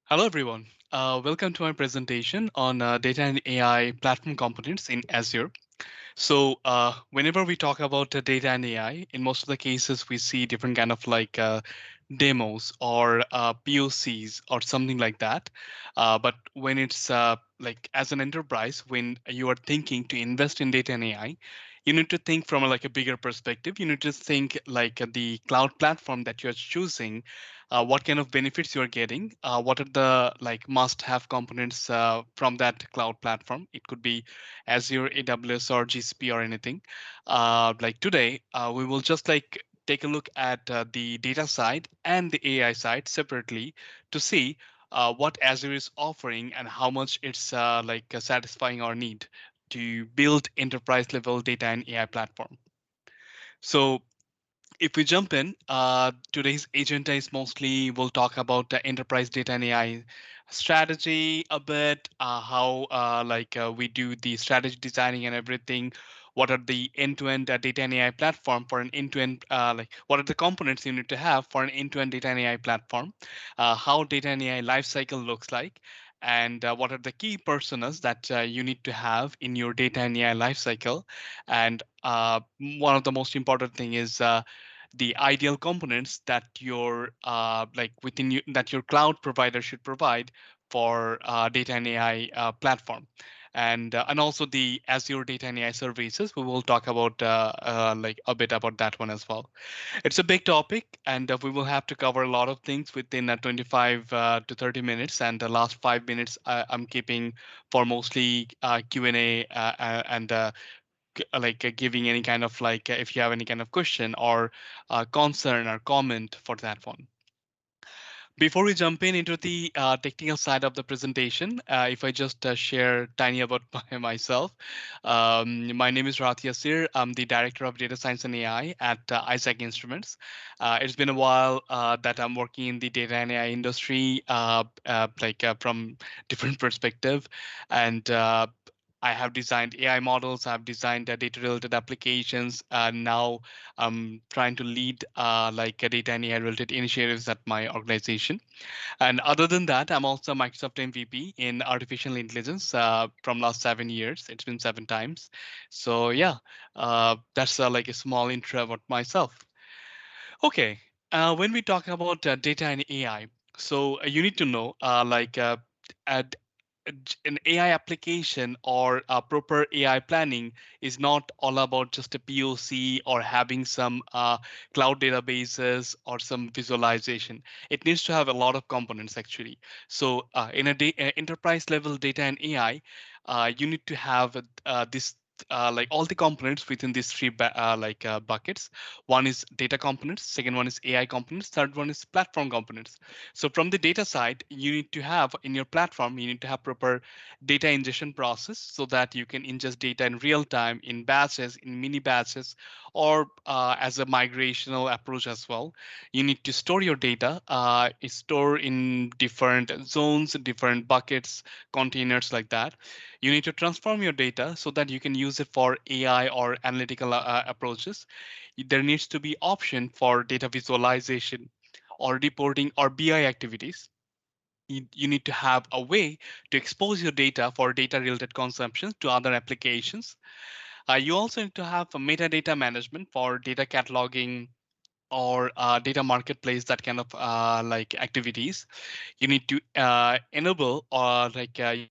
Hello, everyone. Welcome to my presentation on data and AI platform components in Azure. Whenever we talk about data and AI, in most of the cases, we see different kind of demos or POCs or something like that. But when it's like as an enterprise, when you are thinking to invest in data and AI, you need to think from like a bigger perspective. You need to think like the cloud platform that you're choosing, what kind of benefits you're getting, what are the like must-have components from that cloud platform. It could be Azure, AWS, or GCP or anything. Like today, we will just like take a look at the data side and the AI side separately to see what Azure is offering and how much it's satisfying our need to build enterprise level data and AI platform. So if we jump in, today's agenda is mostly we'll talk about the enterprise data and AI strategy a bit, how we do the strategy designing and everything. What are the end-to-end data and AI platform for an end-to-end what are the components you need to have for an end-to-end data and AI platform? How data and AI lifecycle looks like, and what are the key personas that you need to have in your data and AI lifecycle? And one of the most important thing is the ideal components that your that your cloud provider should provide for data and AI platform, and also the Azure data and AI services. We will talk about like a bit about that one as well. It's a big topic, and we will have to cover a lot of things within 25 to 30 minutes. And the last 5 minutes I'm keeping for mostly Q&A giving any kind of if you have any kind of question or concern or comment for that one. Before we jump in into the technical side of the presentation, if I just share tiny about myself, my name is Rahat Yasir. I'm the director of data science and AI at Isaac Instruments. It's been a while that I'm working in the data and AI industry, from different perspective, and I have designed AI models. I've designed data-related applications. Now I'm trying to lead data and AI-related initiatives at my organization. And other than that, I'm also a Microsoft MVP in artificial intelligence from last 7 years. It's been 7 times. So yeah, that's like a small intro about myself. Okay, when we talk about data and AI, so you need to know an AI application or a proper AI planning is not all about just a POC or having some cloud databases or some visualization. It needs to have a lot of components actually. So in a enterprise level data and AI, you need to have this like all the components within these three buckets. One is data components, second one is AI components, third one is platform components. So from the data side, you need to have in your platform, you need to have proper data ingestion process so that you can ingest data in real time, in batches, in mini batches, or as a migrational approach as well. You need to store your data, store in different zones, different buckets, containers like that. You need to transform your data so that you can use it for AI or analytical approaches. There needs to be option for data visualization or reporting or BI activities. You need to have a way to expose your data for data related consumption to other applications. You also need to have a metadata management for data cataloging or data marketplace, that kind of activities. You need to enable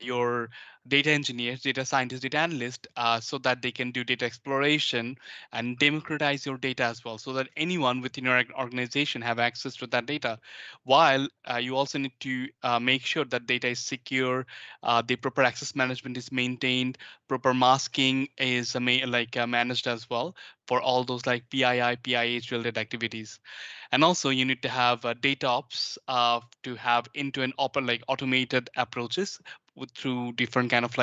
your data engineers, data scientists, data analysts, so that they can do data exploration and democratize your data as well, so that anyone within your organization have access to that data. While you also need to make sure that data is secure, the proper access management is maintained, proper masking is managed as well for all those like PII, PIH related activities. And also you need to have data ops to have into an automated approaches through different kind of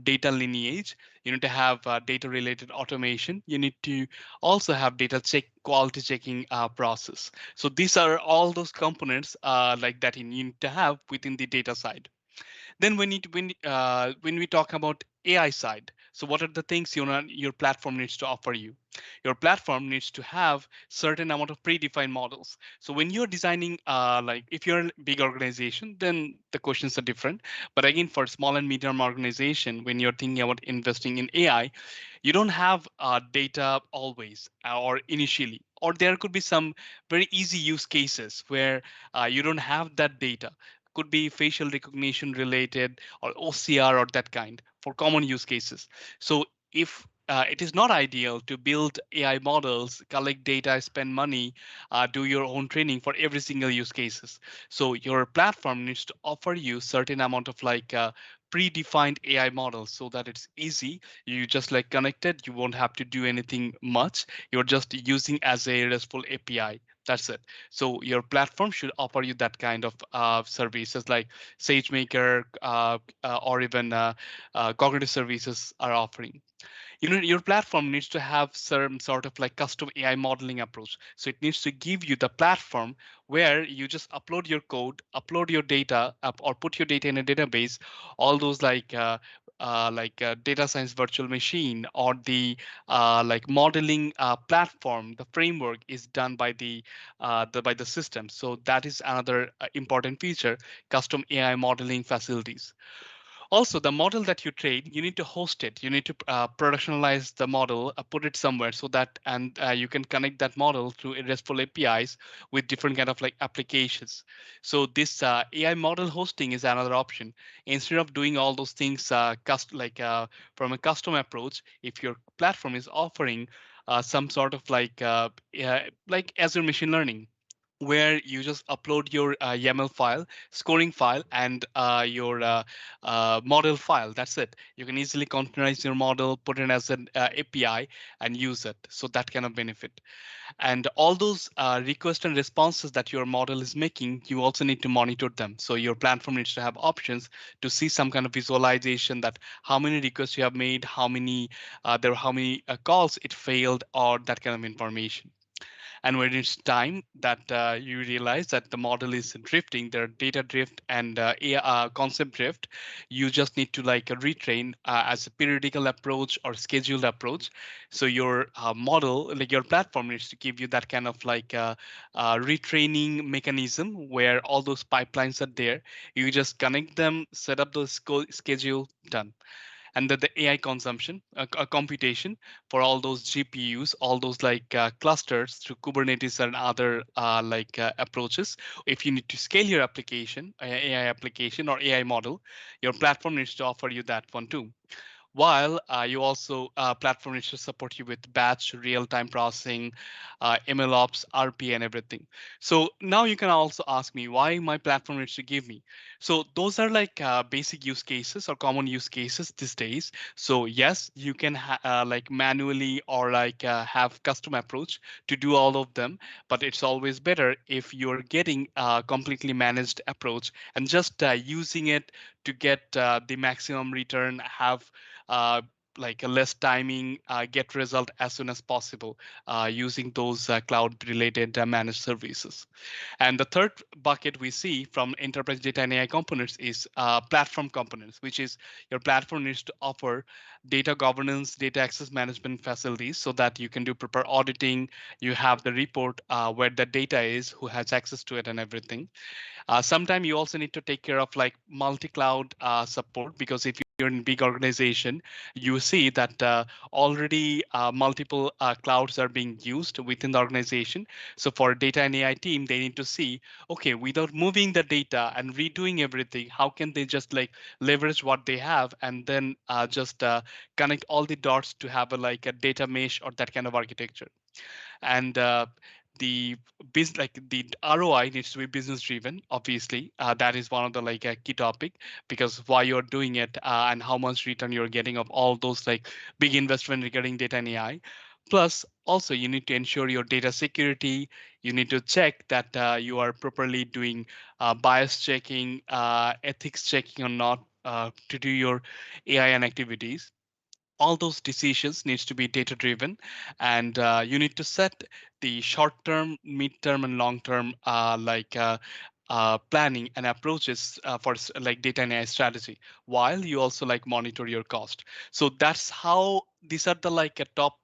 data lineage. You need to have data related automation. You need to also have data check quality checking process. So these are all those components like that you need to have within the data side. Then when we talk about AI side, So what are the things your platform needs to offer you? Your platform needs to have certain amount of predefined models. So when you're designing, like if you're a big organization, then the questions are different. But again, for small and medium organization, when you're thinking about investing in AI, you don't have data always or initially, or there could be some very easy use cases where you don't have that data. Could be facial recognition related or OCR or that kind for common use cases. So if it is not ideal to build AI models, collect data, spend money, do your own training for every single use cases. So your platform needs to offer you certain amount of like predefined AI models so that it's easy. You just like connect it, you won't have to do anything much. You're just using as a RESTful API. That's it. So your platform should offer you that kind of services like SageMaker or even cognitive services are offering. Your platform needs to have some sort of like custom AI modeling approach. So it needs to give you the platform where you just upload your code, upload your data up, or put your data in a database. All those like data science virtual machine or the like modeling platform, the framework is done by the system. So that is another important feature: custom AI modeling facilities. Also, the model that you train, you need to host it. You need to productionalize the model, put it somewhere so that, and you can connect that model through RESTful APIs with different kind of like applications. So this AI model hosting is another option. Instead of doing all those things from a custom approach, if your platform is offering some sort of like Azure machine learning, where you just upload your YAML file, scoring file, and your model file. That's it. You can easily containerize your model, put it as an API, and use it. So that kind of benefit. And all those requests and responses that your model is making, you also need to monitor them. So your platform needs to have options to see some kind of visualization that how many requests you have made, how many calls it failed, or that kind of information. And when it's time that you realize that the model is drifting, there are data drift and concept drift, you just need to like retrain as a periodical approach or scheduled approach. So your model, like your platform, needs to give you that kind of like retraining mechanism where all those pipelines are there. You just connect them, set up the schedule, done. And then the AI consumption, computation for all those GPUs, all those like clusters through Kubernetes and other approaches. If you need to scale your application, AI application or AI model, your platform needs to offer you that one too. While you also platform needs to support you with batch real-time processing, MLOps, RP, and everything. So now you can also ask me why my platform needs to give me. So those are like basic use cases or common use cases these days. So yes, you can like manually or like have custom approach to do all of them, but it's always better if you're getting a completely managed approach and just using it to get the maximum return, have uh, like a less timing, get result as soon as possible using those cloud related managed services. And the third bucket we see from enterprise data and AI components is platform components, which is your platform needs to offer data governance, data access management facilities so that you can do proper auditing. You have the report where the data is, who has access to it, and everything. Sometimes you also need to take care of like multi-cloud support, because if you're in big organization, you see that already multiple clouds are being used within the organization. So for data and AI team, they need to see, okay, without moving the data and redoing everything, how can they just like leverage what they have and then just connect all the dots to have a data mesh or that kind of architecture. And the the ROI needs to be business driven. Obviously, that is one of the like a key topic, because why you're doing it and how much return you're getting of all those like big investment regarding data and AI. Plus, also you need to ensure your data security. You need to check that you are properly doing bias checking, ethics checking or not to do your AI and activities. All those decisions needs to be data driven, and you need to set the short term, mid term, and long term planning and approaches for like data and AI strategy, while you also like monitor your cost. So that's how these are the like a top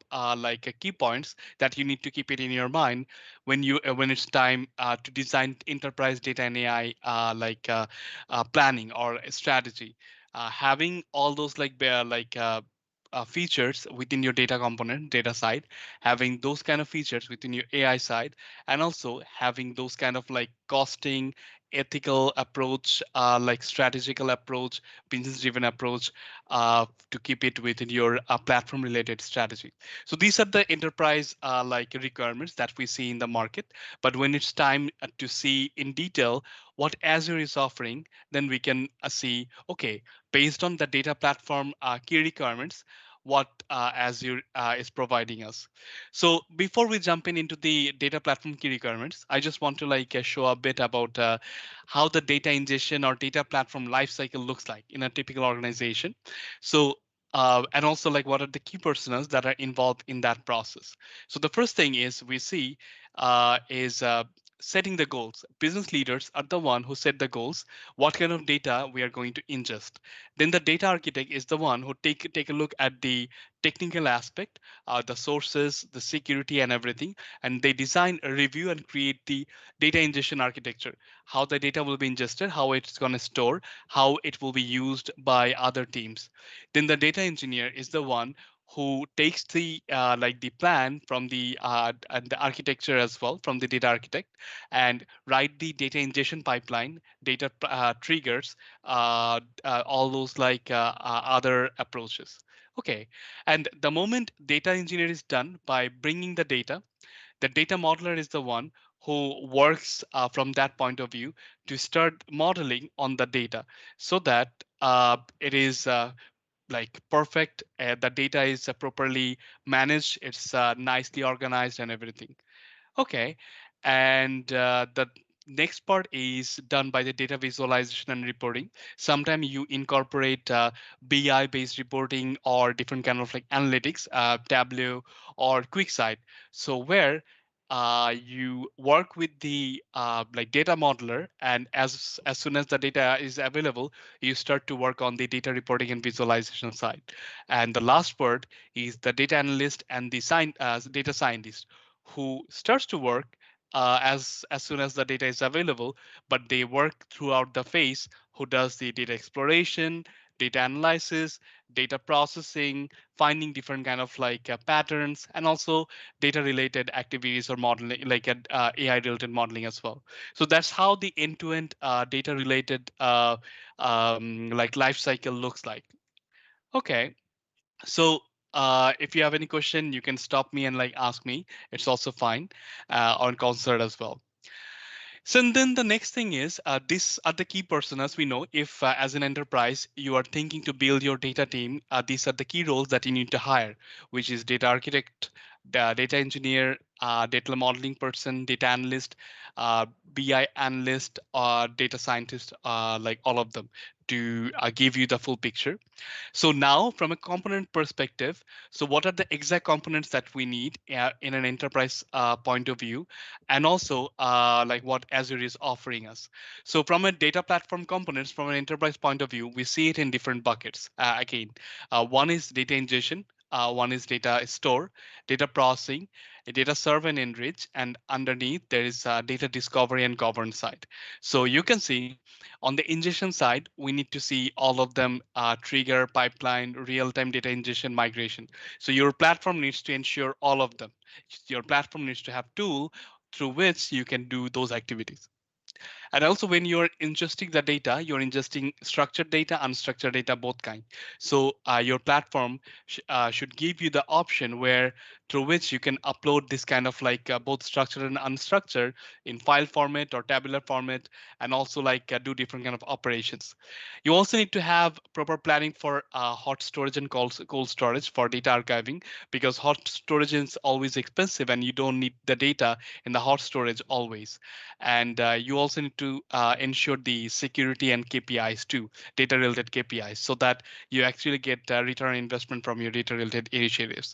key points that you need to keep it in your mind when it's time to design enterprise data and AI planning or a strategy. Having all those features within your data component, data side, having those kind of features within your AI side, and also having those kind of like costing, ethical approach, like strategical approach, business driven approach to keep it within your platform related strategy. So these are the enterprise requirements that we see in the market. But when it's time to see in detail what Azure is offering, then we can see, okay, based on the data platform key requirements, what Azure is providing us. So before we jump into the data platform key requirements, I just want to show a bit about how the data ingestion or data platform lifecycle looks like in a typical organization. So and also like what are the key personas that are involved in that process. So the first thing is we see is setting the goals. Business leaders are the one who set the goals, what kind of data we are going to ingest. Then the data architect is the one who take a look at the technical aspect, the sources, the security, and everything, and they design, review, and create the data ingestion architecture. How the data will be ingested, how it's going to store, how it will be used by other teams. Then the data engineer is the one who takes the the plan from the and the architecture as well from the data architect and write the data ingestion pipeline, data triggers, all those other approaches. Okay, and the moment data engineer is done by bringing the data modeler is the one who works from that point of view to start modeling on the data so that it is perfect. The data is properly managed. It's nicely organized and everything. Okay. And the next part is done by the data visualization and reporting. Sometimes you incorporate BI based reporting or different kind of like analytics, Tableau or QuickSight. So where you work with the data modeler, and as soon as the data is available, you start to work on the data reporting and visualization side. And the last part is the data analyst and the data scientist who starts to work as soon as the data is available, but they work throughout the phase, who does the data exploration, data analysis, data processing, finding different kind of patterns, and also data related activities or modeling, AI related modeling as well. So that's how the end to end data related life cycle looks like. Okay. So if you have any question, you can stop me and ask me. It's also fine on concert as well. So and then the next thing is these are the key personas we know. If as an enterprise you are thinking to build your data team, these are the key roles that you need to hire, which is data architect, the data engineer, data modeling person, data analyst, BI analyst, data scientist, like all of them to give you the full picture. So now from a component perspective, so what are the exact components that we need in an enterprise point of view, and also what Azure is offering us. So from a data platform components, from an enterprise point of view, we see it in different buckets. Again, one is data ingestion, one is data store, data processing, data serve and enrich, and underneath there is data discovery and govern side. So you can see on the ingestion side, we need to see all of them trigger, pipeline, real-time data ingestion, migration. So your platform needs to ensure all of them. Your platform needs to have tool through which you can do those activities. And also when you're ingesting the data, you're ingesting structured data, unstructured data, both kind. So your platform should give you the option where through which you can upload this kind of both structured and unstructured in file format or tabular format, and also do different kind of operations. You also need to have proper planning for hot storage and cold storage for data archiving, because hot storage is always expensive and you don't need the data in the hot storage always. And you also need to ensure the security and KPIs too, data related KPIs, so that you actually get return on investment from your data related initiatives.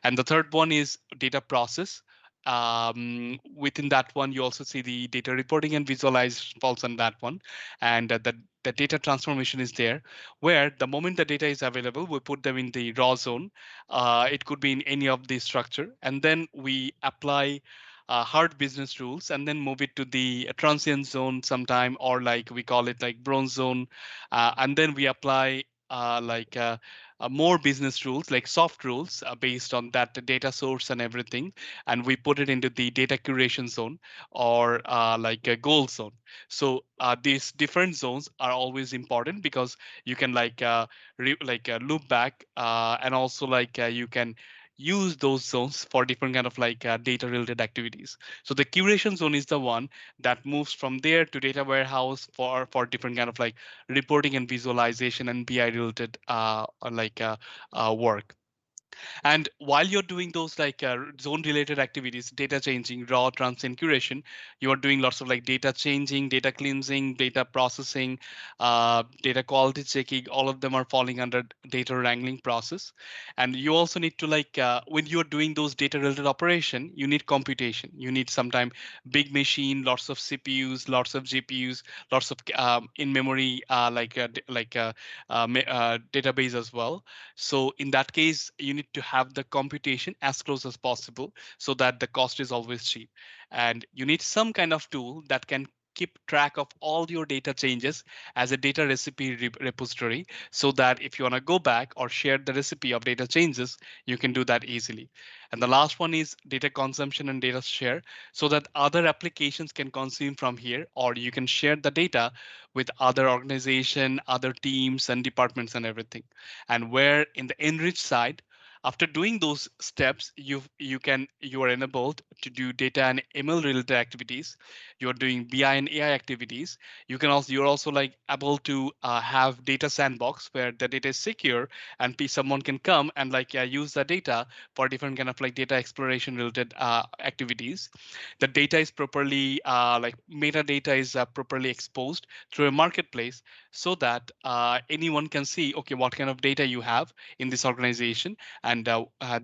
And the third one is data process. within that one, you also see the data reporting and visualize falls on that one. And the data transformation is there, where the moment the data is available, we put them in the raw zone. It could be in any of the structure. And then we apply hard business rules and then move it to the transient zone sometime, or like we call it like bronze zone. And then we apply more business rules like soft rules based on that data source and everything, and we put it into the data curation zone, or like a goal zone. So these different zones are always important because you can loop back, and also you can use those zones for different kind of data related activities. So the curation zone is the one that moves from there to data warehouse for different kind of like reporting and visualization and BI related work. And while you're doing those zone related activities, data changing, raw, transient curation, you are doing lots of like data changing, data cleansing, data processing, data quality checking. All of them are falling under data wrangling process. And you also need to when you're doing those data related operation, you need computation. You need sometime big machine, lots of CPUs, lots of GPUs, lots of in memory database as well. So in that case, you need to have the computation as close as possible so that the cost is always cheap. And you need some kind of tool that can keep track of all your data changes as a data recipe repository, so that if you want to go back or share the recipe of data changes, you can do that easily. And the last one is data consumption and data share, so that other applications can consume from here, or you can share the data with other organization, other teams and departments and everything. And where in the enrich side, after doing those steps, you are enabled to do data and ML related activities. You are doing BI and AI activities. You're also like able to have data sandbox where the data is secure, and someone can come and use the data for different kind of like data exploration related activities. The data is properly metadata is properly exposed through a marketplace, so that anyone can see, okay, what kind of data you have in this organization, and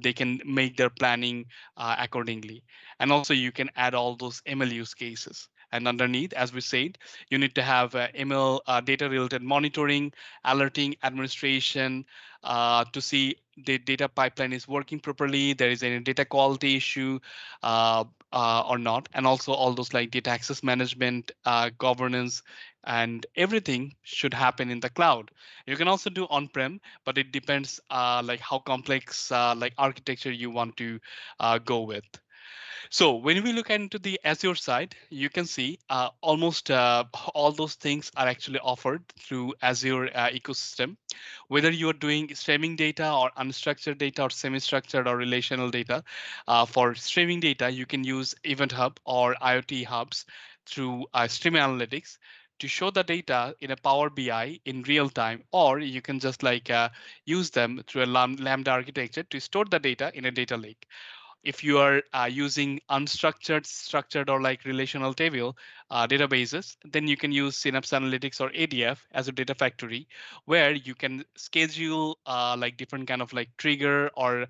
they can make their planning accordingly. And also you can add all those ML use cases. And underneath, as we said, you need to have ML data related monitoring, alerting, administration, to see the data pipeline is working properly, there is any data quality issue uh, or not, and also all those like data access management, governance, and everything should happen in the cloud. You can also do on-prem, but it depends like how complex like architecture you want to go with. So when we look into the Azure side, you can see almost all those things are actually offered through Azure ecosystem. Whether you are doing streaming data or unstructured data or semi-structured or relational data, for streaming data, you can use Event Hub or IoT hubs through Stream Analytics to show the data in a Power BI in real time, or you can just use them through a Lambda architecture to store the data in a data lake. If you are using unstructured, structured, or like relational table databases, then you can use Synapse Analytics or ADF as a data factory, where you can schedule like different kind of like trigger or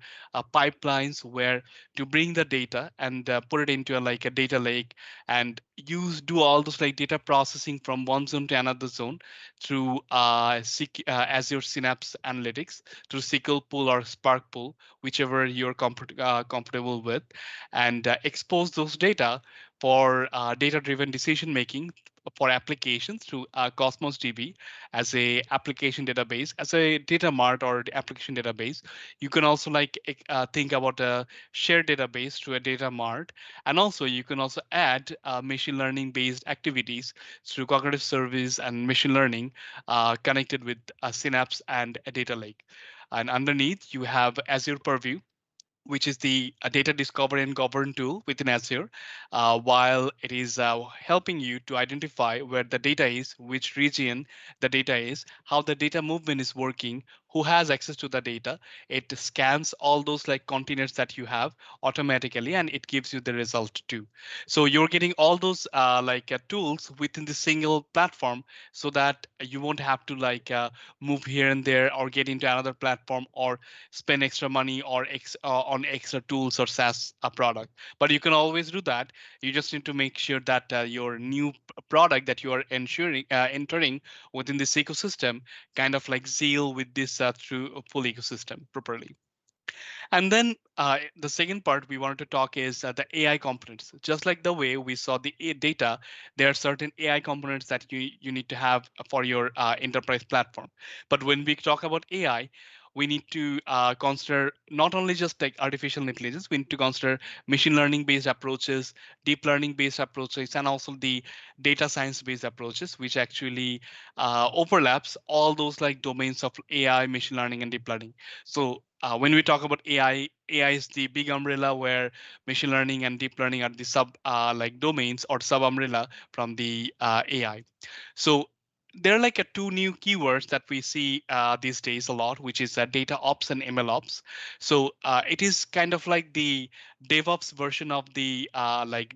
pipelines where to bring the data and put it into like a data lake, and do all those like data processing from one zone to another zone through Azure Synapse Analytics, through SQL pool or Spark pool, whichever you're comfortable with, and expose those data for data-driven decision making for applications through Cosmos DB as a application database, as a data mart or the application database. You can also think about a shared database through a data mart, and also you can also add machine learning based activities through cognitive service and machine learning connected with Synapse and a data lake. And underneath, you have Azure Purview, which is the data discovery and govern tool within Azure, while it is helping you to identify where the data is, which region the data is, how the data movement is working, who has access to the data. It scans all those like containers that you have automatically, and it gives you the result too. So you're getting all those tools within the single platform, so that you won't have to move here and there or get into another platform or spend extra money or on extra tools or SaaS product. But you can always do that. You just need to make sure that your new product that you are entering within this ecosystem kind of like seal with this through a full ecosystem properly. And then the second part we wanted to talk is the AI components. Just like the way we saw the data, there are certain AI components that you need to have for your enterprise platform. But when we talk about AI, we need to consider not only just like artificial intelligence, we need to consider machine learning based approaches, deep learning based approaches, and also the data science based approaches, which actually overlaps all those like domains of AI, machine learning, and deep learning. So when we talk about AI is the big umbrella where machine learning and deep learning are the sub domains or sub umbrella from the AI. So there are like two new keywords that we see these days a lot, which is data ops and ML ops. So it is kind of like the DevOps version of the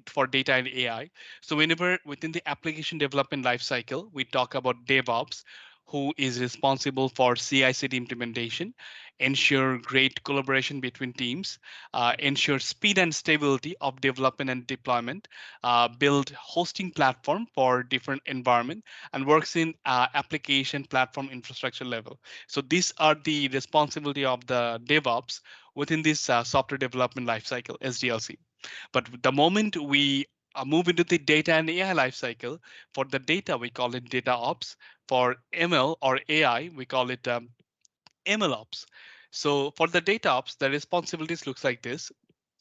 for data and AI. So whenever within the application development lifecycle, we talk about DevOps, who is responsible for CI/CD implementation, ensure great collaboration between teams, ensure speed and stability of development and deployment, build hosting platform for different environment, and works in application platform infrastructure level. So these are the responsibility of the DevOps within this software development lifecycle, SDLC. But the moment we move into the data and AI lifecycle, for the data, we call it data ops. For ML or AI, we call it MLOps. So for the data ops, the responsibilities looks like this.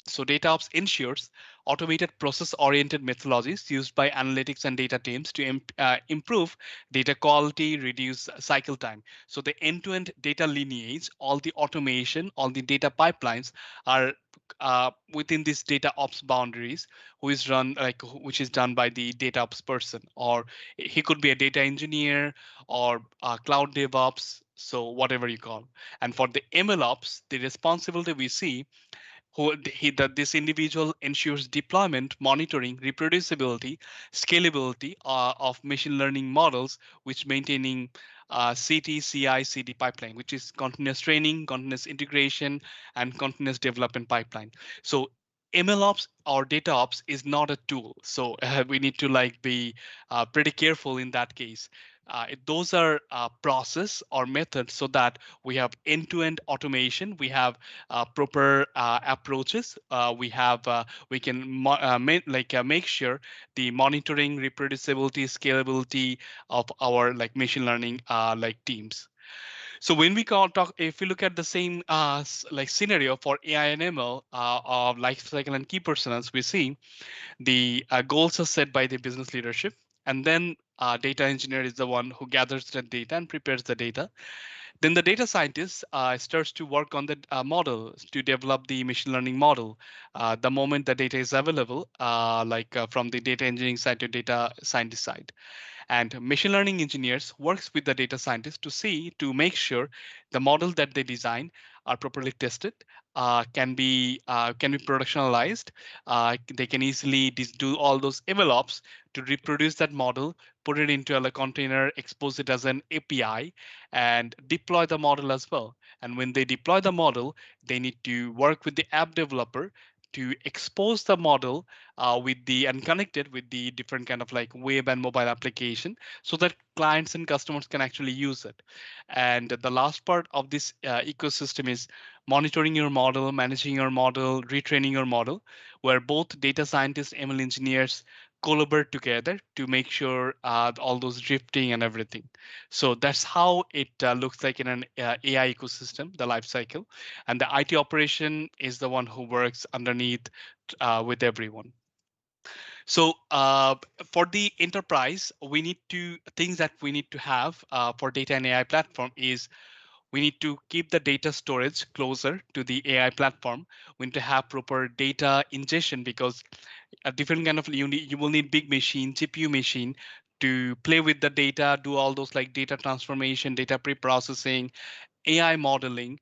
So DataOps ensures automated process-oriented methodologies used by analytics and data teams to improve data quality, reduce cycle time. So the end-to-end data lineage, all the automation, all the data pipelines are within this data ops boundaries, which is done by the data ops person, or he could be a data engineer or cloud DevOps, so whatever you call. And for the ML ops, the responsibility we see that this individual ensures deployment, monitoring, reproducibility, scalability of machine learning models, which maintaining CT, CI, CD pipeline, which is continuous training, continuous integration, and continuous development pipeline. So MLOps or data ops is not a tool. So we need to be pretty careful in that case. Those are process or methods so that we have end-to-end automation, we have proper approaches. We can make sure the monitoring, reproducibility, scalability of our machine learning teams. So when we talk, if we look at the same scenario for AI and ML of life cycle and key personas, we see the goals are set by the business leadership, and then data engineer is the one who gathers the data and prepares the data. Then the data scientist starts to work on the model to develop the machine learning model. The moment the data is available, from the data engineering side to data scientist side. And machine learning engineers works with the data scientists to make sure the model that they design are properly tested, can be productionalized. They can easily do all those MLOps to reproduce that model, put it into a container, expose it as an API, and deploy the model as well. And when they deploy the model, they need to work with the app developer to expose the model with the and connect it with the different kind of web and mobile application, so that clients and customers can actually use it. And the last part of this ecosystem is monitoring your model, managing your model, retraining your model, where both data scientists, ML engineers collaborate together to make sure all those drifting and everything. So that's how it looks like in an AI ecosystem, the life cycle. And the IT operation is the one who works underneath with everyone. So for the enterprise, we need to things that we need to have for data and AI platform is we need to keep the data storage closer to the AI platform. We need to have proper data ingestion, because a different kind of you will need big machine, GPU machine to play with the data, do all those data transformation, data pre-processing, AI modeling,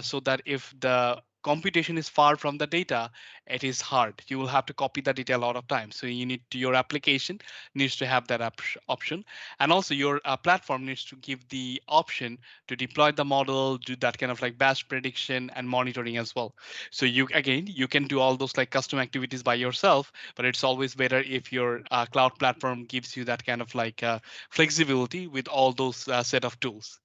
so that if the computation is far from the data, it is hard. You will have to copy the data a lot of times. So you need to, your application needs to have that option, and also your platform needs to give the option to deploy the model, do that kind of like batch prediction and monitoring as well. So you again, you can do all those like custom activities by yourself, but it's always better if your cloud platform gives you that kind of like flexibility with all those set of tools.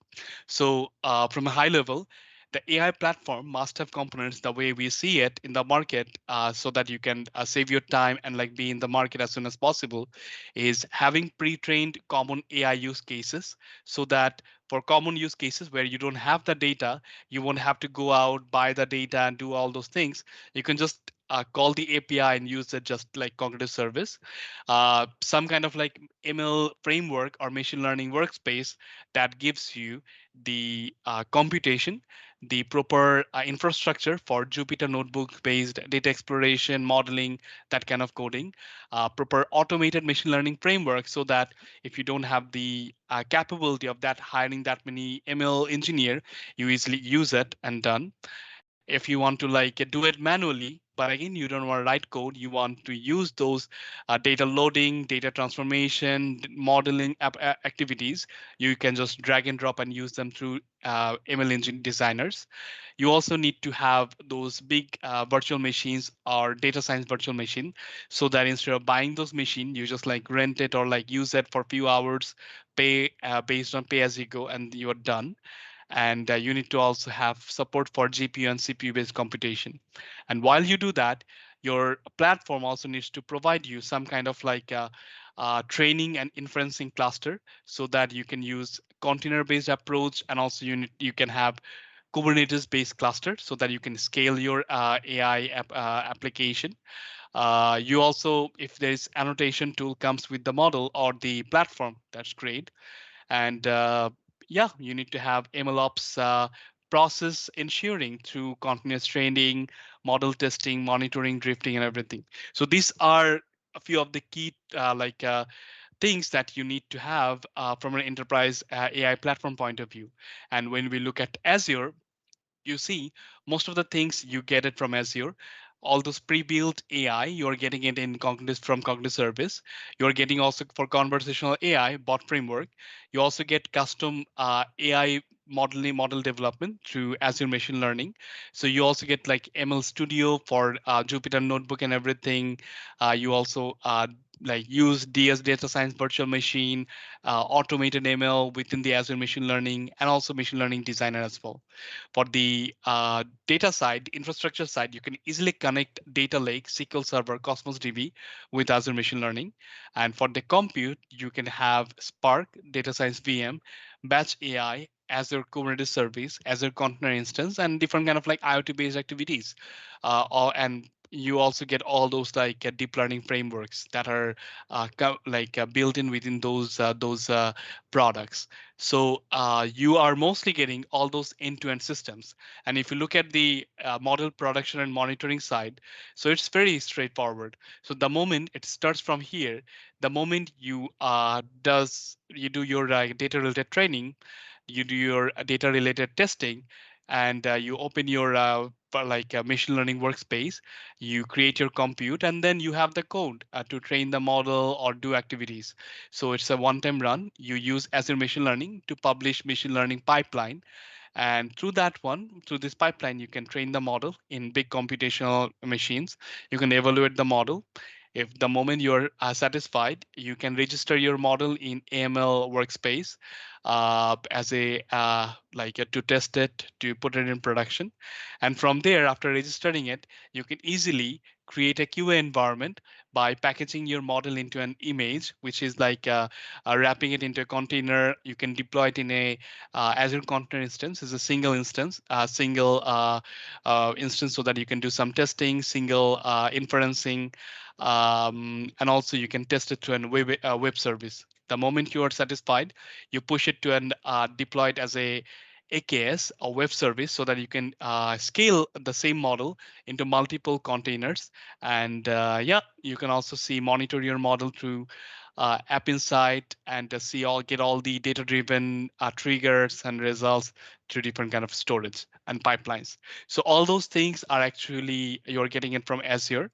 So from a high level, the AI platform must have components the way we see it in the market, so that you can save your time and like be in the market as soon as possible. Is having pre-trained common AI use cases, so that for common use cases where you don't have the data, you won't have to go out, buy the data and do all those things. You can just call the API and use it just like cognitive service. Some kind of like ML framework or machine learning workspace that gives you the computation, the proper infrastructure for Jupyter notebook based data exploration, modeling, that kind of coding, proper automated machine learning framework, so that if you don't have the capability of that hiring that many ML engineer, you easily use it and done. If you want to like do it manually, but again, you don't want to write code, you want to use those data loading, data transformation, modeling activities, you can just drag and drop and use them through ML engine designers. You also need to have those big virtual machines or data science virtual machine, so that instead of buying those machine, you just like rent it or like use it for a few hours, pay based on pay as you go, and you're done. And you need to also have support for GPU and CPU based computation. And while you do that, your platform also needs to provide you some kind of like training and inferencing cluster, so that you can use container based approach, and also you can have Kubernetes based cluster, so that you can scale your AI application. You also, if there's annotation tool comes with the model or the platform, that's great. And yeah, you need to have MLOps process ensuring through continuous training, model testing, monitoring, drifting, and everything. So these are a few of the key things that you need to have from an enterprise AI platform point of view. And when we look at Azure, you see most of the things you get it from Azure. All those pre-built AI, you're getting it in cognitive from cognitive service. You're getting also for conversational AI bot framework. You also get custom AI model development through Azure Machine Learning. So you also get like ML Studio for Jupyter Notebook and everything. You also like use DS data science virtual machine, automated ML within the Azure Machine Learning, and also machine learning designer as well. For the data side, infrastructure side, you can easily connect data lake, SQL Server, Cosmos DB with Azure Machine Learning. And for the compute, you can have Spark, Data Science VM, Batch AI, Azure Kubernetes Service, Azure Container Instance, and different kind of like IoT-based activities. And you also get all those like deep learning frameworks that are built in within those products. So you are mostly getting all those end-to-end systems. And if you look at the model production and monitoring side, so it's very straightforward. So the moment it starts from here, the moment you you do your data related training, you do your data related testing, and you open your machine learning workspace, you create your compute, and then you have the code to train the model or do activities. So it's a one-time run. You use Azure Machine Learning to publish machine learning pipeline, and through that one, through this pipeline, you can train the model in big computational machines. You can evaluate the model. If the moment you're satisfied, you can register your model in AML workspace as a to test it, to put it in production. And from there, after registering it, you can easily create a QA environment by packaging your model into an image, which is wrapping it into a container. You can deploy it in a Azure Container Instance. Is a single instance, instance, so that you can do some testing, single inferencing, and also you can test it to a web service. The moment you are satisfied, you push it to an deployed as a AKS, a web service, so that you can scale the same model into multiple containers. And yeah, you can also see monitor your model through App Insight and see all get all the data-driven triggers and results to different kind of storage and pipelines. So all those things are actually you're getting it from Azure.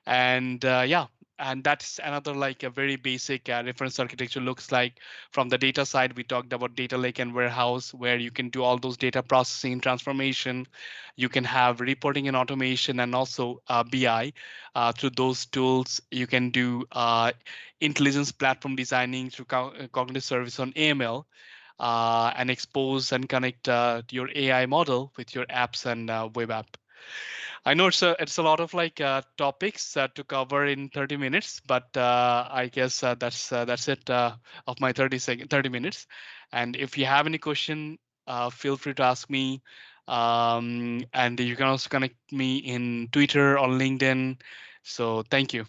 And yeah, and that's another like a very basic reference architecture looks like. From the data side, we talked about data lake and warehouse, where you can do all those data processing transformation. You can have reporting and automation, and also BI. Through those tools you can do intelligence platform designing through cognitive service on AML, and expose and connect your AI model with your apps and web app. I know it's a lot of like topics to cover in 30 minutes, but I guess that's it of my 30 minutes. And if you have any question, feel free to ask me. And you can also connect me in Twitter or LinkedIn. So thank you.